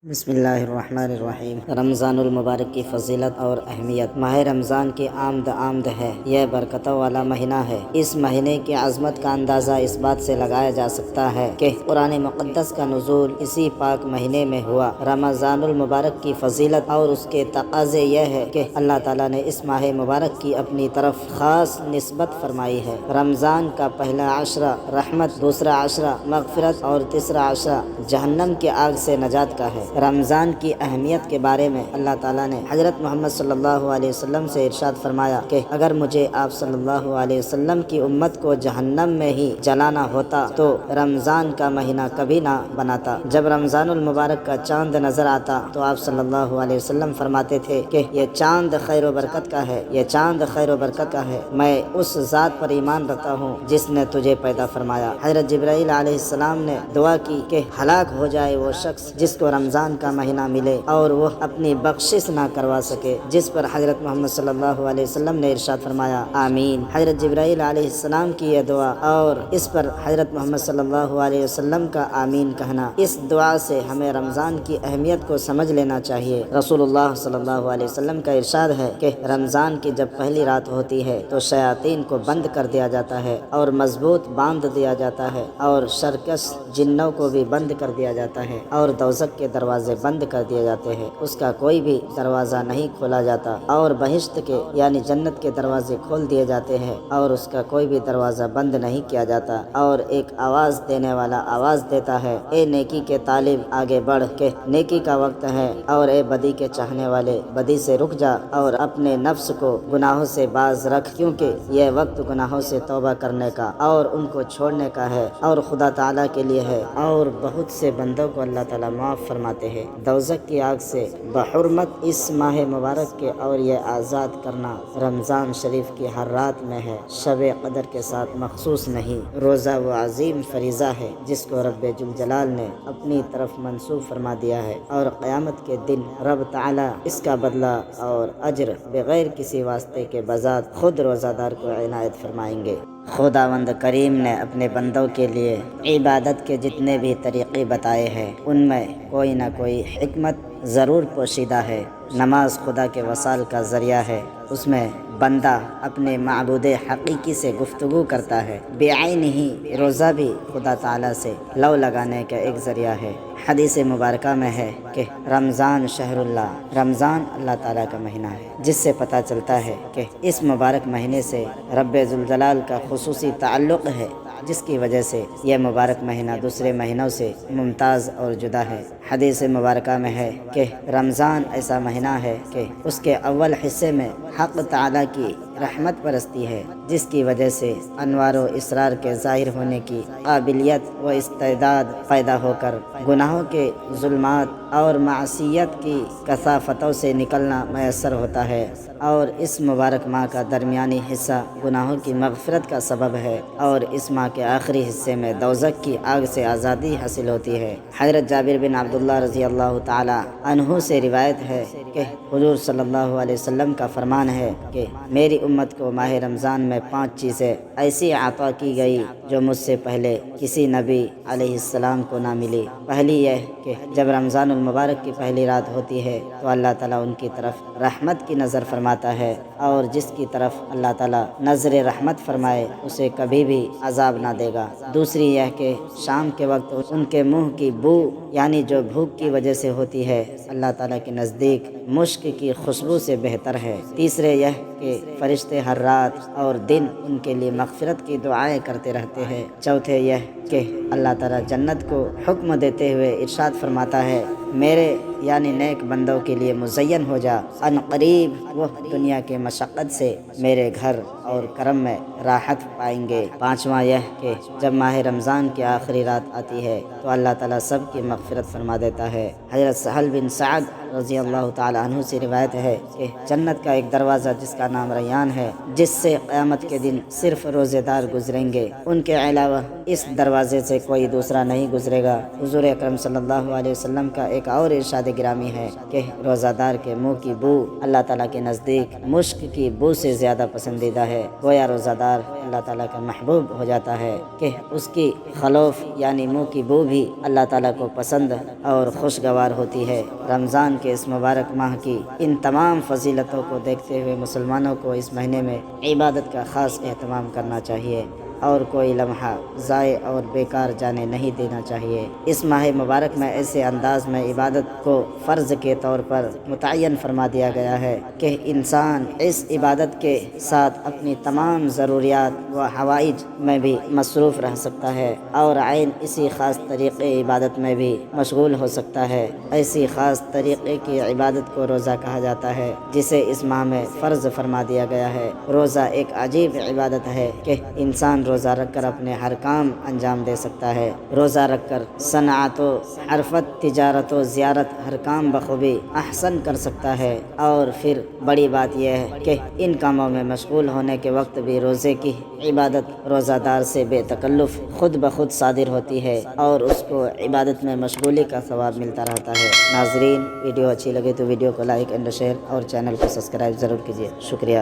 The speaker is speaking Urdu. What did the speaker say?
بسم اللہ الرحمن الرحیم۔ رمضان المبارک کی فضیلت اور اہمیت۔ ماہ رمضان کی آمد ہے، یہ برکتوں والا مہینہ ہے۔ اس مہینے کی عظمت کا اندازہ اس بات سے لگایا جا سکتا ہے کہ قرآن مقدس کا نزول اسی پاک مہینے میں ہوا۔ رمضان المبارک کی فضیلت اور اس کے تقاضے یہ ہے کہ اللہ تعالیٰ نے اس ماہ مبارک کی اپنی طرف خاص نسبت فرمائی ہے۔ رمضان کا پہلا عشرہ رحمت، دوسرا عشرہ مغفرت اور تیسرا عشرہ جہنم کی آگ سے نجات کا ہے۔ رمضان کی اہمیت کے بارے میں اللہ تعالیٰ نے حضرت محمد صلی اللہ علیہ وسلم سے ارشاد فرمایا کہ اگر مجھے آپ صلی اللہ علیہ وسلم کی امت کو جہنم میں ہی جلانا ہوتا تو رمضان کا مہینہ کبھی نہ بناتا۔ جب رمضان المبارک کا چاند نظر آتا تو آپ صلی اللہ علیہ وسلم فرماتے تھے کہ یہ چاند خیر و برکت کا ہے، یہ چاند خیر و برکت کا ہے، میں اس ذات پر ایمان رکھتا ہوں جس نے تجھے پیدا فرمایا۔ حضرت جبرائیل علیہ السلام نے دعا کی کہ ہلاک ہو جائے وہ شخص جس کو رمضان کا مہینہ ملے اور وہ اپنی بخشش نہ کروا سکے، جس پر حضرت محمد صلی اللہ علیہ وسلم نے ارشاد فرمایا آمین۔ حضرت جبرائیل علیہ السلام کی یہ دعا اور اس پر حضرت محمد صلی اللہ علیہ وسلم کا آمین کہنا، اس دعا سے ہمیں رمضان کی اہمیت کو سمجھ لینا چاہیے۔ رسول اللہ صلی اللہ علیہ وسلم کا ارشاد ہے کہ رمضان کی جب پہلی رات ہوتی ہے تو شیاطین کو بند کر دیا جاتا ہے اور مضبوط باندھ دیا جاتا ہے، اور شرکش جنوں کو بھی بند کر دیا جاتا ہے، اور دوزخ کے دروازے بند کر دیے جاتے ہیں، اس کا کوئی بھی دروازہ نہیں کھولا جاتا، اور بہشت کے یعنی جنت کے دروازے کھول دیے جاتے ہیں اور اس کا کوئی بھی دروازہ بند نہیں کیا جاتا، اور ایک آواز دینے والا آواز دیتا ہے اے نیکی کے طالب آگے بڑھ کہ نیکی کا وقت ہے، اور اے بدی کے چاہنے والے بدی سے رک جا اور اپنے نفس کو گناہوں سے باز رکھ، کیونکہ یہ وقت گناہوں سے توبہ کرنے کا اور ان کو چھوڑنے کا ہے اور خدا تعالیٰ کے لیے ہے، اور بہت سے بندوں کو اللہ تعالیٰ معاف فرماتے ہیں دوزخ کی آگ سے بحرمت اس ماہ مبارک کے، اور یہ آزاد کرنا رمضان شریف کی ہر رات میں ہے، شب قدر کے ساتھ مخصوص نہیں۔ روزہ وہ عظیم فریضہ ہے جس کو رب ذوالجلال نے اپنی طرف منسوب فرما دیا ہے، اور قیامت کے دن رب تعالیٰ اس کا بدلہ اور اجر بغیر کسی واسطے کے بذات خود روزہ دار کو عنایت فرمائیں گے۔ خداوند کریم نے اپنے بندوں کے لیے عبادت کے جتنے بھی طریقے بتائے ہیں ان میں کوئی نہ کوئی حکمت ضرور پوشیدہ ہے۔ نماز خدا کے وصال کا ذریعہ ہے، اس میں بندہ اپنے معبود حقیقی سے گفتگو کرتا ہے، بعین ہی روزہ بھی خدا تعالیٰ سے لو لگانے کا ایک ذریعہ ہے۔ حدیث مبارکہ میں ہے کہ رمضان شہر اللہ، رمضان اللہ تعالیٰ کا مہینہ ہے، جس سے پتہ چلتا ہے کہ اس مبارک مہینے سے رب ذوالجلال کا خصوصی تعلق ہے، جس کی وجہ سے یہ مبارک مہینہ دوسرے مہینوں سے ممتاز اور جدا ہے۔ حدیث مبارکہ میں ہے کہ رمضان ایسا مہینہ ہے کہ اس کے اول حصے میں حق تعالیٰ کی رحمت برستی ہے، جس کی وجہ سے انوار و اسرار کے ظاہر ہونے کی قابلیت و استعداد پیدا ہو کر گناہوں کے ظلمات اور معصیت کی کثافتوں سے نکلنا میسر ہوتا ہے، اور اس مبارک ماہ کا درمیانی حصہ گناہوں کی مغفرت کا سبب ہے، اور اس ماہ کے آخری حصے میں دوزخ کی آگ سے آزادی حاصل ہوتی ہے۔ حضرت جابر بن عبداللہ رضی اللہ تعالی عنہ سے روایت ہے کہ حضور صلی اللہ علیہ وسلم کا فرمان ہے کہ میری امت کو ماہ رمضان میں 5 چیزیں ایسی عطا کی گئی جو مجھ سے پہلے کسی نبی علیہ السلام کو نہ ملی۔ پہلی یہ کہ جب رمضان المبارک کی پہلی رات ہوتی ہے تو اللہ تعالیٰ ان کی طرف رحمت کی نظر فرماتا ہے، اور جس کی طرف اللہ تعالیٰ نظر رحمت فرمائے اسے کبھی بھی عذاب نہ دے گا۔ دوسری یہ کہ شام کے وقت ان کے منہ کی بو یعنی جو بھوک کی وجہ سے ہوتی ہے اللہ تعالیٰ کے نزدیک مشک کی خوشبو سے بہتر ہے۔ تیسرے یہ کہ فرشتے ہر رات اور دن ان کے لیے مغفرت کی دعائیں کرتے رہتے ہیں۔ چوتھے یہ کہ اللہ تعالیٰ جنت کو حکم دیتے ہوئے ارشاد فرماتا ہے میرے یعنی نیک بندوں کے لیے مزین ہو جا، ان قریب وہ دنیا کے مشقت سے میرے گھر اور کرم میں راحت پائیں گے۔ پانچواں یہ کہ جب ماہ رمضان کی آخری رات آتی ہے تو اللہ تعالیٰ سب کی مغفرت فرما دیتا ہے۔ حضرت سہل بن سعد رضی اللہ تعالیٰ عنہ سے روایت ہے کہ جنت کا ایک دروازہ جس کا نام ریان ہے، جس سے قیامت کے دن صرف روزے دار گزریں گے، ان کے علاوہ اس دروازے سے کوئی دوسرا نہیں گزرے گا۔ حضور اکرم صلی اللہ علیہ وسلم کا ایک اور ارشاد گرامی ہے کہ روزہ دار کے منہ کی بو اللہ تعالیٰ کے نزدیک مشک کی بو سے زیادہ پسندیدہ ہے۔ گویا روزہ دار اللہ تعالیٰ کا محبوب ہو جاتا ہے کہ اس کی خلوف یعنی منہ کی بو بھی اللہ تعالیٰ کو پسند اور خوشگوار ہوتی ہے۔ رمضان کے اس مبارک ماہ کی ان تمام فضیلتوں کو دیکھتے ہوئے مسلمانوں کو اس مہینے میں عبادت کا خاص اہتمام کرنا چاہیے اور کوئی لمحہ ضائع اور بیکار جانے نہیں دینا چاہیے۔ اس ماہ مبارک میں ایسے انداز میں عبادت کو فرض کے طور پر متعین فرما دیا گیا ہے کہ انسان اس عبادت کے ساتھ اپنی تمام ضروریات و حوائج میں بھی مصروف رہ سکتا ہے اور عین اسی خاص طریقے عبادت میں بھی مشغول ہو سکتا ہے۔ ایسی خاص طریقے کی عبادت کو روزہ کہا جاتا ہے جسے اس ماہ میں فرض فرما دیا گیا ہے۔ روزہ ایک عجیب عبادت ہے کہ انسان روزہ رکھ کر اپنے ہر کام انجام دے سکتا ہے۔ روزہ رکھ کر صنعت و حرفت، تجارت و زیارت ہر کام بخوبی احسن کر سکتا ہے، اور پھر بڑی بات یہ ہے کہ ان کاموں میں مشغول ہونے کے وقت بھی روزے کی عبادت روزہ دار سے بے تکلف خود بخود صادر ہوتی ہے اور اس کو عبادت میں مشغولی کا ثواب ملتا رہتا ہے۔ ناظرین، ویڈیو اچھی لگے تو ویڈیو کو لائک اینڈ شیئر اور چینل کو سبسکرائب ضرور کیجیے۔ شکریہ۔